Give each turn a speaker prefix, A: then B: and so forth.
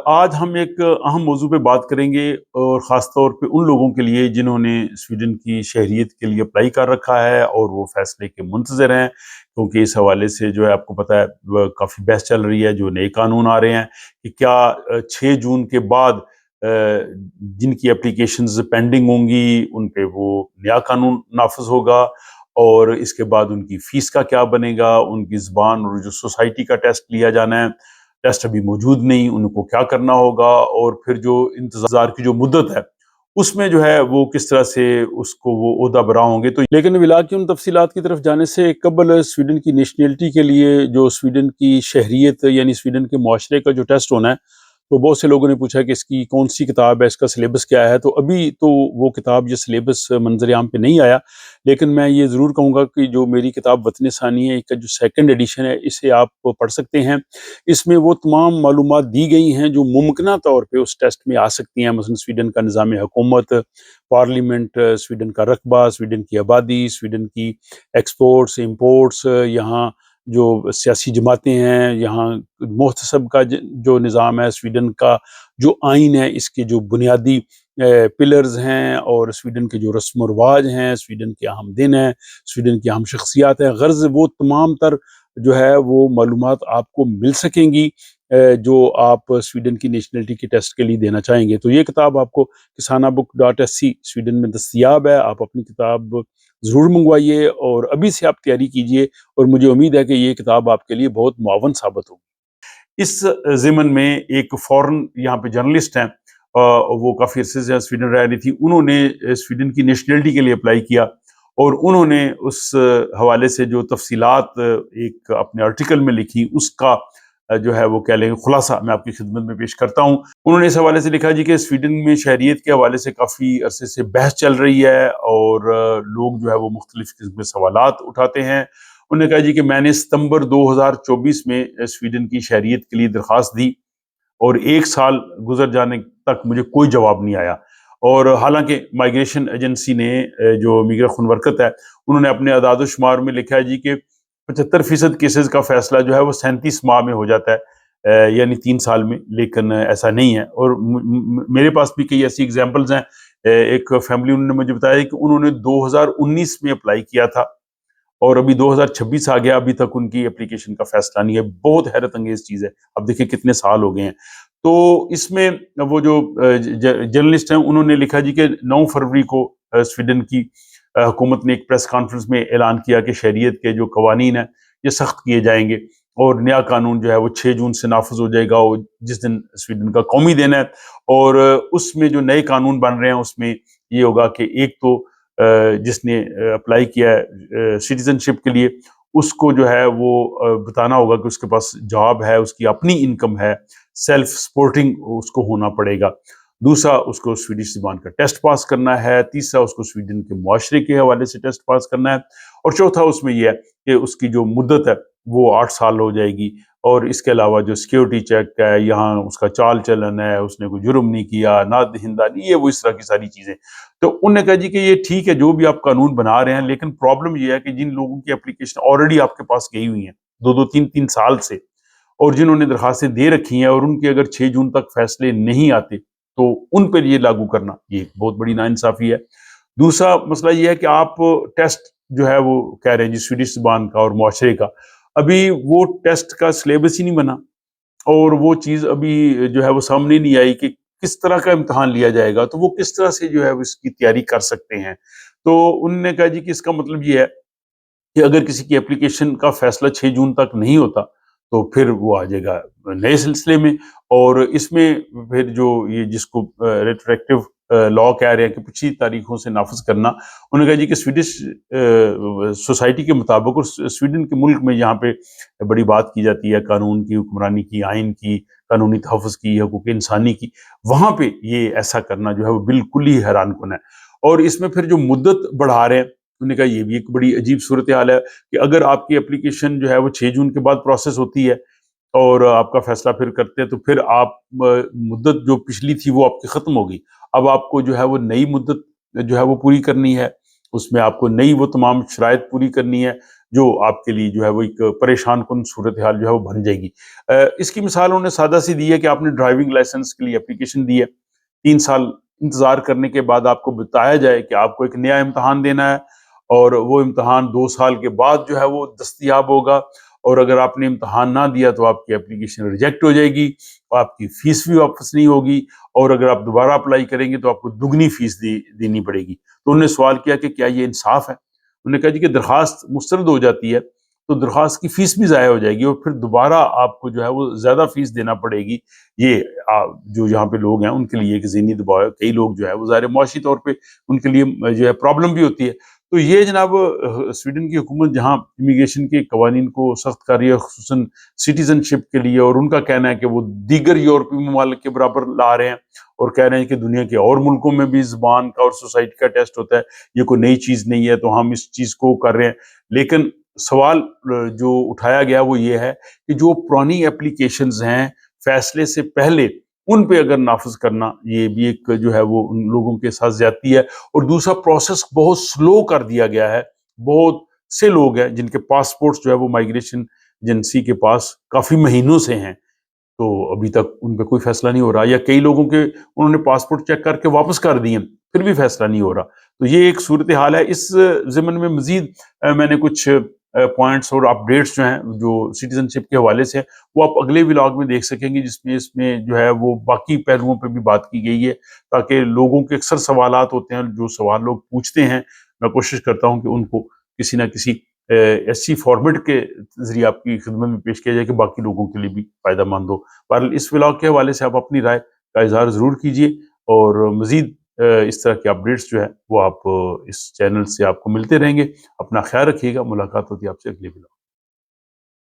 A: آج ہم ایک اہم موضوع پہ بات کریں گے اور خاص طور پہ ان لوگوں کے لیے جنہوں نے سویڈن کی شہریت کے لیے اپلائی کر رکھا ہے اور وہ فیصلے کے منتظر ہیں، کیونکہ اس حوالے سے جو ہے آپ کو پتہ ہے کافی بحث چل رہی ہے، جو نئے قانون آ رہے ہیں کہ کیا 6 جون کے بعد جن کی اپلیکیشنز پینڈنگ ہوں گی ان پہ وہ نیا قانون نافذ ہوگا، اور اس کے بعد ان کی فیس کا کیا بنے گا، ان کی زبان اور جو سوسائٹی کا ٹیسٹ لیا جانا ہے، ٹیسٹ ابھی موجود نہیں، ان کو کیا کرنا ہوگا، اور پھر جو انتظار کی جو مدت ہے اس میں جو ہے وہ کس طرح سے اس کو وہ عہدہ برا ہوں گے۔ تو لیکن ولا کی ان تفصیلات کی طرف جانے سے قبل سویڈن کی نیشنلٹی کے لیے جو سویڈن کی شہریت یعنی سویڈن کے معاشرے کا جو ٹیسٹ ہونا ہے، تو بہت سے لوگوں نے پوچھا کہ اس کی کون سی کتاب ہے، اس کا سلیبس کیا ہے۔ تو ابھی تو وہ کتاب یہ سلیبس منظر عام پہ نہیں آیا، لیکن میں یہ ضرور کہوں گا کہ جو میری کتاب وطن ثانی ہے، اس کا جو سیکنڈ ایڈیشن ہے، اسے آپ پڑھ سکتے ہیں۔ اس میں وہ تمام معلومات دی گئی ہیں جو ممکنہ طور پہ اس ٹیسٹ میں آ سکتی ہیں، مثلا سویڈن کا نظام حکومت، پارلیمنٹ، سویڈن کا رقبہ، سویڈن کی آبادی، سویڈن کی ایکسپورٹس امپورٹس، یہاں جو سیاسی جماعتیں ہیں، یہاں محتسب کا جو نظام ہے، سویڈن کا جو آئین ہے، اس کے جو بنیادی پلرز ہیں، اور سویڈن کے جو رسم و رواج ہیں، سویڈن کے اہم دن ہیں، سویڈن کی اہم شخصیات ہیں، غرض وہ تمام تر جو ہے وہ معلومات آپ کو مل سکیں گی جو آپ سویڈن کی نیشنلٹی کے ٹیسٹ کے لیے دینا چاہیں گے۔ تو یہ کتاب آپ کو kisanabook.se سویڈن میں دستیاب ہے، آپ اپنی کتاب ضرور منگوائیے اور ابھی سے آپ تیاری کیجئے، اور مجھے امید ہے کہ یہ کتاب آپ کے لیے بہت معاون ثابت ہوگی۔ اس ضمن میں ایک فورن یہاں پہ جرنلسٹ ہیں، وہ کافی عرصے سے سویڈن رہ رہی تھی، انہوں نے سویڈن کی نیشنلٹی کے لیے اپلائی کیا، اور انہوں نے اس حوالے سے جو تفصیلات ایک اپنے آرٹیکل میں لکھی، اس کا جو ہے وہ کہہ لیں خلاصہ میں آپ کی خدمت میں پیش کرتا ہوں۔ انہوں نے اس حوالے سے لکھا جی کہ سویڈن میں شہریت کے حوالے سے کافی عرصے سے بحث چل رہی ہے، اور لوگ جو ہے وہ مختلف قسم کے سوالات اٹھاتے ہیں۔ انہوں نے کہا جی کہ میں نے ستمبر 2024 میں سویڈن کی شہریت کے لیے درخواست دی، اور 1 سال گزر جانے تک مجھے کوئی جواب نہیں آیا، اور حالانکہ مائیگریشن ایجنسی نے جو میگرا خنورکت ہے، انہوں نے اپنے اعداد و شمار میں لکھا ہے جی کہ 75% کیسز کا فیصلہ جو ہے وہ 37 ماہ میں ہو جاتا ہے، یعنی 3 سال میں، لیکن ایسا نہیں ہے۔ اور میرے پاس بھی کئی ایسی ایگزامپلز ہیں۔ ایک فیملی انہوں نے مجھے بتایا کہ انہوں نے 2019 میں اپلائی کیا تھا، اور ابھی 2026 آ گیا، ابھی تک ان کی اپلیکیشن کا فیصلہ نہیں ہے۔ بہت حیرت انگیز چیز ہے، اب دیکھیں کتنے سال ہو گئے ہیں۔ تو اس میں وہ جو جرنلسٹ ہیں، انہوں نے لکھا جی کہ 9 فروری کو سویڈن کی حکومت نے ایک پریس کانفرنس میں اعلان کیا کہ شہریت کے جو قوانین ہیں یہ سخت کیے جائیں گے، اور نیا قانون جو ہے وہ 6 جون سے نافذ ہو جائے گا، اور جس دن سویڈن کا قومی دن ہے، اور اس میں جو نئے قانون بن رہے ہیں اس میں یہ ہوگا کہ ایک تو جس نے اپلائی کیا ہے سٹیزن شپ کے لیے، اس کو جو ہے وہ بتانا ہوگا کہ اس کے پاس جاب ہے، اس کی اپنی انکم ہے، سیلف سپورٹنگ اس کو ہونا پڑے گا۔ دوسرا، اس کو سویڈش زبان کا ٹیسٹ پاس کرنا ہے۔ تیسرا، اس کو سویڈن کے معاشرے کے حوالے سے ٹیسٹ پاس کرنا ہے۔ اور چوتھا اس میں یہ ہے کہ اس کی جو مدت ہے وہ 8 سال ہو جائے گی، اور اس کے علاوہ جو سیکیورٹی چیک ہے، یہاں اس کا چال چلن ہے، اس نے کوئی جرم نہیں کیا، نہ دہندہ نہیں، یہ وہ اس طرح کی ساری چیزیں۔ تو انہوں نے کہا جی کہ یہ ٹھیک ہے جو بھی آپ قانون بنا رہے ہیں، لیکن پرابلم یہ ہے کہ جن لوگوں کی اپلیکیشن آلریڈی آپ کے پاس گئی ہوئی ہیں 2 3 سال سے، اور جنہوں نے درخواستیں دے رکھی ہیں، اور ان کے اگر 6 جون تک فیصلے نہیں آتے تو ان پر یہ لاگو کرنا یہ بہت بڑی ناانصافی ہے۔ دوسرا مسئلہ یہ ہے کہ آپ ٹیسٹ جو ہے وہ کہہ رہے ہیں جی سویڈش زبان کا اور معاشرے کا، ابھی وہ ٹیسٹ کا سلیبس ہی نہیں بنا، اور وہ چیز ابھی جو ہے وہ سامنے نہیں آئی کہ کس طرح کا امتحان لیا جائے گا، تو وہ کس طرح سے جو ہے اس کی تیاری کر سکتے ہیں۔ تو انہوں نے کہا جی کہ اس کا مطلب یہ ہے کہ اگر کسی کی اپلیکیشن کا فیصلہ 6 جون تک نہیں ہوتا تو پھر وہ آ جائے گا نئے سلسلے میں، اور اس میں پھر جو یہ جس کو ریٹرویکٹیو لا کہہ رہے ہیں کہ پچھلی تاریخوں سے نافذ کرنا، انہوں نے کہا جی کہ سویڈش سوسائٹی کے مطابق، اور سویڈن کے ملک میں جہاں پہ بڑی بات کی جاتی ہے قانون کی، حکمرانی کی، آئین کی، قانونی تحفظ کی، حقوق انسانی کی، وہاں پہ یہ ایسا کرنا جو ہے وہ بالکل ہی حیران کن ہے۔ اور اس میں پھر جو مدت بڑھا رہے ہیں، انہوں نے کہا یہ بھی ایک بڑی عجیب صورتحال ہے کہ اگر آپ کی اپلیکیشن جو ہے وہ 6 جون کے بعد پروسیس ہوتی ہے اور آپ کا فیصلہ پھر کرتے ہیں، تو پھر آپ مدت جو پچھلی تھی وہ آپ کی ختم ہو گئی، اب آپ کو جو ہے وہ نئی مدت جو ہے وہ پوری کرنی ہے، اس میں آپ کو نئی وہ تمام شرائط پوری کرنی ہے جو آپ کے لیے جو ہے وہ ایک پریشان کن صورتحال جو ہے وہ بن جائے گی۔ اس کی مثال انہوں نے سادہ سی دی ہے کہ آپ نے ڈرائیونگ لائسنس کے لیے اپلیکیشن دی ہے، 3 سال انتظار کرنے کے بعد آپ کو بتایا جائے کہ آپ کو ایک نیا امتحان دینا ہے، اور وہ امتحان 2 سال کے بعد جو ہے وہ دستیاب ہوگا، اور اگر آپ نے امتحان نہ دیا تو آپ کی اپلیکیشن ریجیکٹ ہو جائے گی، آپ کی فیس بھی واپس نہیں ہوگی، اور اگر آپ دوبارہ اپلائی کریں گے تو آپ کو دگنی فیس دینی پڑے گی۔ تو انہوں نے سوال کیا کہ کیا یہ انصاف ہے؟ انہوں نے کہا جی کہ درخواست مسترد ہو جاتی ہے تو درخواست کی فیس بھی ضائع ہو جائے گی، اور پھر دوبارہ آپ کو جو ہے وہ زیادہ فیس دینا پڑے گی۔ یہ جو یہاں پہ لوگ ہیں ان کے لیے ایک ذہنی دباؤ ہے، کئی لوگ جو ہے وہ ظاہر معاشی طور پہ ان کے لیے جو ہے پرابلم بھی ہوتی ہے۔ تو یہ جناب سویڈن کی حکومت جہاں امیگریشن کے قوانین کو سخت کر رہی ہے، خصوصاً سٹیزن شپ کے لیے، اور ان کا کہنا ہے کہ وہ دیگر یورپی ممالک کے برابر لا رہے ہیں، اور کہہ رہے ہیں کہ دنیا کے اور ملکوں میں بھی زبان کا اور سوسائٹی کا ٹیسٹ ہوتا ہے، یہ کوئی نئی چیز نہیں ہے، تو ہم اس چیز کو کر رہے ہیں۔ لیکن سوال جو اٹھایا گیا وہ یہ ہے کہ جو پرانی اپلیکیشنز ہیں فیصلے سے پہلے، ان پہ اگر نافذ کرنا، یہ بھی ایک جو ہے وہ ان لوگوں کے ساتھ زیادتی ہے۔ اور دوسرا، پروسیس بہت سلو کر دیا گیا ہے۔ بہت سے لوگ ہیں جن کے پاسپورٹس جو ہے وہ مائیگریشن ایجنسی کے پاس کافی مہینوں سے ہیں، تو ابھی تک ان پہ کوئی فیصلہ نہیں ہو رہا، یا کئی لوگوں کے انہوں نے پاسپورٹ چیک کر کے واپس کر دیے پھر بھی فیصلہ نہیں ہو رہا۔ تو یہ ایک صورتحال ہے۔ اس ضمن میں مزید میں نے کچھ پوائنٹس اور اپڈیٹس جو ہیں جو سٹیزن شپ کے حوالے سے، وہ آپ اگلے ولاگ میں دیکھ سکیں گے، جس میں اس میں جو ہے وہ باقی پہلوؤں پہ بھی بات کی گئی ہے، تاکہ لوگوں کے اکثر سوالات ہوتے ہیں جو سوال لوگ پوچھتے ہیں، میں کوشش کرتا ہوں کہ ان کو کسی نہ کسی ایسی فارمیٹ کے ذریعے آپ کی خدمت میں پیش کیا جائے کہ باقی لوگوں کے لیے بھی فائدہ مند ہو۔ بہرحال اس ولاگ کے حوالے سے آپ اپنی رائے کا اظہار ضرور کیجیے، اور مزید اس طرح کے اپڈیٹس جو ہے وہ آپ اس چینل سے آپ کو ملتے رہیں گے۔ اپنا خیال رکھیے گا، ملاقات ہوتی ہے آپ سے اگلے ولاگ۔